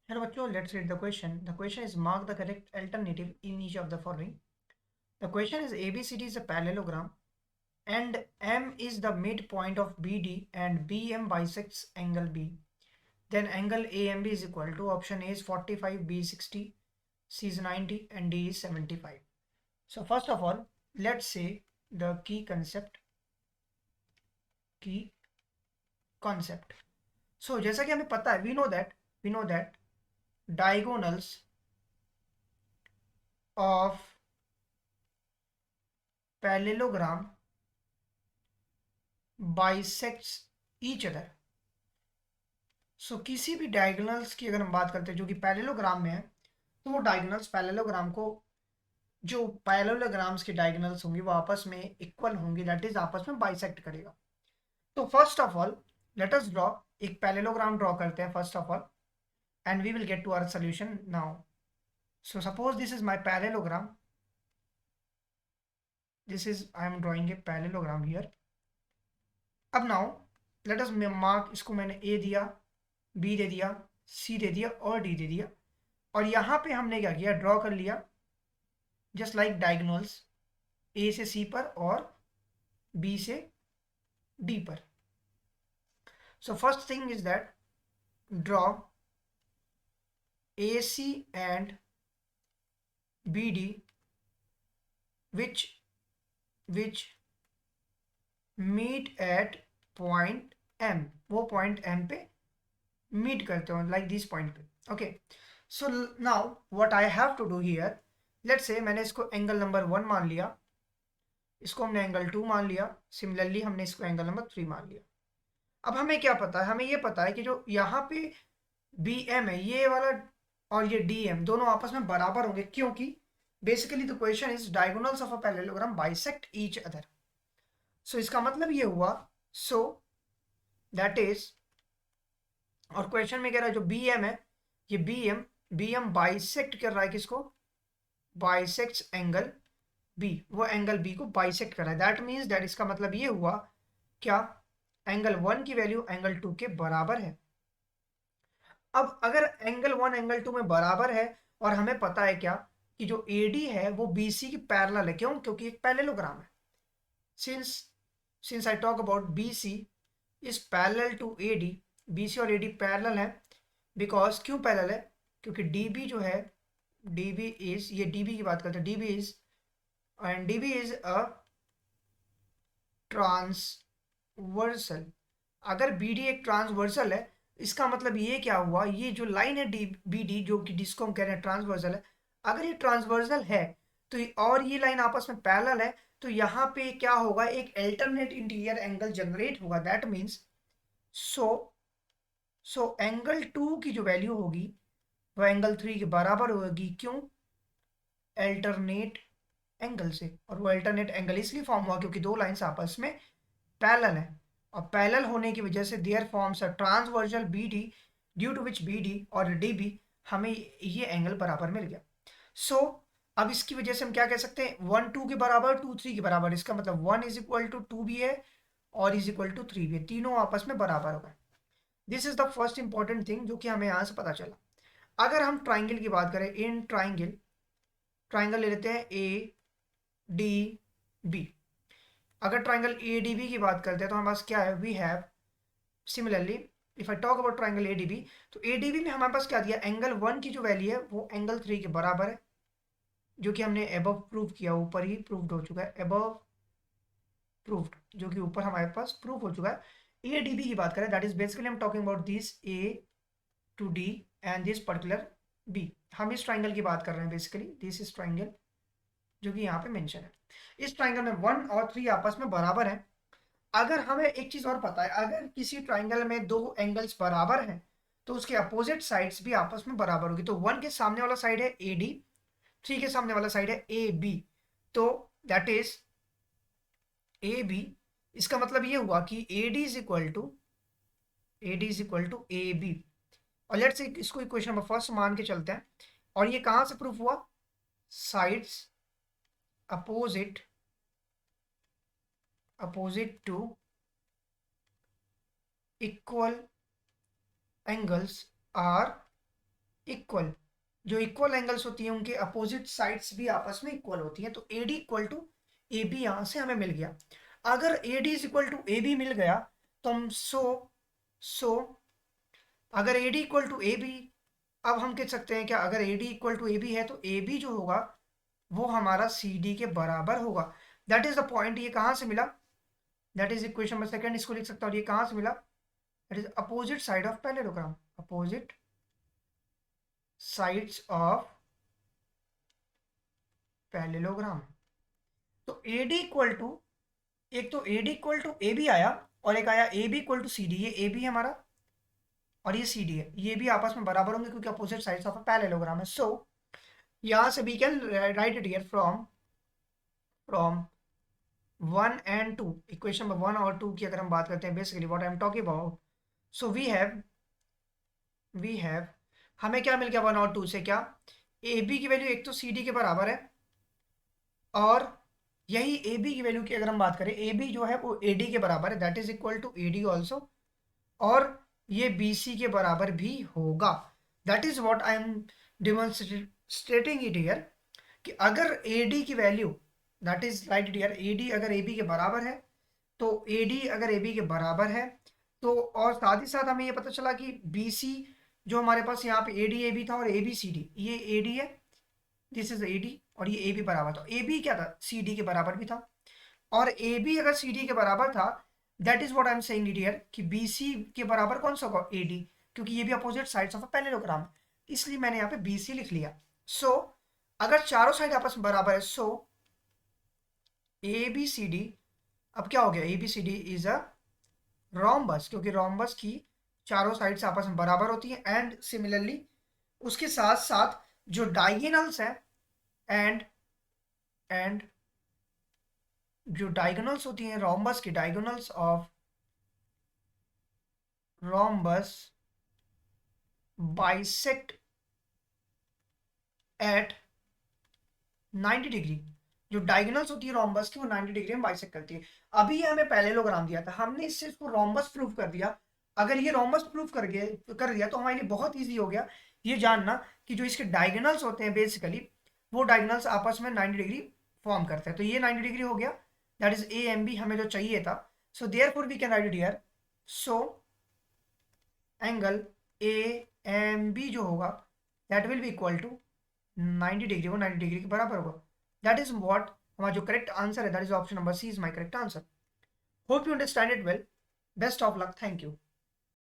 Hello बच्चों, let's read the question. The question is mark the correct alternative in each of the following. The question is ABCD is a parallelogram and M is the midpoint of BD and BM bisects angle B. Then angle AMB is equal to option A is 45, B is 60, C is 90 and D is 75. So first of all, let's say the key concept. So जैसा कि हमें पता है, we know that diagonals of parallelogram bisects each other. सो किसी भी diagonals की अगर हम बात करते हैं जो कि पैरेललोग्राम में है, तो वो डायगोनल्स पैरेललोग्राम को, जो पैरेललोग्राम्स के डायगोनल्स होंगे वो आपस में इक्वल होंगे, दैट इज आपस में बाइसेक्ट करेगा. तो first of all let us draw एक पैरेललोग्राम ड्रॉ करते हैं first of all, and we will get to our solution now. So suppose this is my parallelogram. This is I am drawing a parallelogram here. अब now let us mark, इसको मैंने ए दिया, B दे दिया, सी दे दिया और D दे दिया. और यहाँ पे हमने क्या किया, ड्रॉ कर लिया जस्ट लाइक डायगोनल्स ए से सी पर और बी से डी पर. So first thing is that draw A C and B D which meet at point M. वो पॉइंट एम पे मीट करते हो लाइक दिस पॉइंट पे. Okay, so now what I have to do here, let's say मैंने इसको angle number 1 मान लिया, इसको हमने एंगल 2 मान लिया, सिमिलरली हमने इसको एंगल नंबर 3 मान लिया. अब हमें क्या पता है, हमें ये पता है कि जो यहाँ पे बी एम है ये वाला और ये डी एम दोनों आपस में बराबर होंगे, क्योंकि basically the question is diagonals of a parallelogram bisect each other. So इसका मतलब ये हुआ, सो दैट इज, और क्वेश्चन में कह रहा है जो बी एम है, ये बी एम बाइसेक्ट कर रहा है किसको, बाइसेक्ट्स एंगल बी, वो एंगल बी को बाइसेक्ट कर रहा है. दैट मीन्स दैट इसका मतलब ये हुआ क्या, एंगल 1 की वैल्यू एंगल 2 के बराबर है. अब अगर एंगल 1 एंगल 2 में बराबर है और हमें पता है क्या कि जो AD है वो BC की पैरेलल है, क्यों, क्योंकि एक पैरेललोग्राम है. Since I talk about BC is parallel to AD, BC और AD पैरेलल है. बिकॉज क्यों पैरेलल है, क्योंकि DB जो है, DB इज, ये DB की बात करते हैं, DB is and DB is a transversal. अगर BD एक ट्रांसवर्सल है, इसका मतलब ये क्या हुआ, ये जो लाइन है BD जो कि जिसको हम कह रहे हैं ट्रांसवर्सल है, अगर ये ट्रांसवर्सल है तो और ये लाइन आपस में पैरेलल है, तो यहाँ पे क्या होगा, एक अल्टरनेट इंटीरियर एंगल जनरेट होगा. दैट मीन्स सो एंगल 2 की जो वैल्यू होगी वो एंगल 3 के बराबर होगी. क्यों, अल्टरनेट एंगल से. और वो अल्टरनेट एंगल इसलिए फॉर्म हुआ क्योंकि दो लाइंस आपस में पैरेलल है, और पैरेलल होने की वजह से there forms a transversal BD, due to which BD और DB हमें ये एंगल बराबर मिल गया. सो अब इसकी वजह से हम क्या कह सकते हैं, 1 2 के बराबर, 2 3 के बराबर. इसका मतलब 1 इज इक्वल टू 2 भी है और इज इक्वल टू 3 भी है, तीनों आपस में बराबर होगा. This is the first important thing जो कि हमें यहाँ से पता चला. अगर हम ट्राइंगल की बात करें, इन ट्राइंगल ले लेते हैं ADB. अगर ट्राइंगल ADB की बात करते हैं तो हमारे पास क्या है, we have similarly if I talk about triangle ADB, तो ADB में हमारे पास क्या दिया, एंगल 1 की जो वैल्यू है वो एंगल 3 के बराबर है, जो कि हमने एबव प्रूव किया, ऊपर ही प्रूव्ड हो चुका है, एबव प्रूव्ड, जो कि ऊपर हमारे पास प्रूव हो चुका है. ADB की बात करें, that is basically I am talking about this A to D and this particular B. हम इस ट्राइंगल की बात कर रहे हैं, बेसिकली दिस इज ट्राइंगल जो कि यहाँ पे मेंशन है. इस ट्राइंगल में 1 और 3 आपस में बराबर हैं. अगर हमें एक चीज और पता है, अगर किसी ट्राइंगल में दो एंगल्स बराबर हैं तो उसके अपोजिट साइड्स भी आपस में बराबर होगी. तो 1 के सामने वाला साइड है AD, 3 के सामने वाला साइड है AB, तो दैट इज AB. इसका मतलब ये हुआ कि AD is equal to AB. और लेट्स से इसको इक्वेशन नंबर फर्स्ट मान के चलते हैं. और ये कहां से प्रूफ हुआ, sides opposite to equal angles are equal, जो इक्वल एंगल्स होती हैं उनके अपोजिट साइड्स भी आपस में इक्वल होती हैं। तो AD इक्वल टू AB यहां से हमें मिल गया। अगर AD is equal to AB मिल गया तो हम सो अगर AD इक्वल टू AB, अब हम कह सकते हैं क्या, अगर AD इक्वल टू AB है तो AB जो होगा वो हमारा CD के बराबर होगा। That is the point. ये कहां से मिला, that is equation number second, इसको लिख सकता हूँ। ये कहां से मिला, that is opposite side of parallelogram, opposite sides of parallelogram. तो AD इक्वल टू, एक तो AD इक्वल टू AB आया और एक आया AB इक्वल टू CD। ये AB है हमारा और ये CD है, ये भी आपस में बराबर होंगे क्योंकि opposite sides of a parallelogram है। सो यहां से we can write it here from 1 and 2, equation number 1 और 2 की अगर हम बात करते हैं, basically what I am talking about. So we have हमें क्या मिल गया 1 और 2 से, क्या AB की वैल्यू एक तो CD के बराबर है, और यही AB की वैल्यू की अगर हम बात करें, AB जो है वो AD के बराबर है, that is equal to AD also, और ये BC के बराबर भी होगा। That is what I am demonstrating it here, कि अगर AD की value, that is right here, AD अगर AB के बराबर है तो AD अगर AB के बराबर है तो, और साथ ही साथ हमें ये पता चला कि BC जो हमारे पास यहाँ पे AD AB था और ABCD, ये AD है, दिस इज AD, और ये AB बराबर था। AB क्या था, CD के बराबर भी था, और AB अगर CD के बराबर था, that is what I am saying it here, कि BC के बराबर कौन सा होगा, AD, क्योंकि ये भी opposite sides of a parallelogram है, इसलिए मैंने यहाँ पे BC लिख लिया। सो अगर चारों साइड आपस में बराबर है, सो ABCD, अब क्या हो गया, ABCD इज अ रोम्बस, क्योंकि रोम्बस की चारों साइड्स आपस में बराबर होती हैं। एंड सिमिलरली उसके साथ साथ जो डायगोनल्स हैं, एंड एंड जो डायगोनल्स होती हैं रोम्बस की, diagonals of rhombus bisect at 90 degree, जो डायगोनल्स होती है रोम्बस की वो 90 डिग्री में बाइसेक्ट करती है। अभी ये हमें पैरेललोग्राम दिया था, हमने इससे इसको रोम्बस प्रूफ कर दिया। अगर ये रोम्बस प्रूफ कर दिया तो हमारे लिए बहुत ईजी हो गया ये जानना कि जो इसके डायगोनल्स होते हैं बेसिकली, वो डायगोनल्स आपस में 90 डिग्री फॉर्म करते हैं। तो ये 90 डिग्री हो गया, दैट इज AMB हमें जो चाहिए था। So therefore we can write it here, so angle AMB जो होगा that will be equal to 90 degree, वो 90 डिग्री के बराबर होगा। दैट इज व्हाट हमारा जो करेक्ट आंसर है, that is option number C is my correct answer. Hope you understand it well. Best of luck, thank you.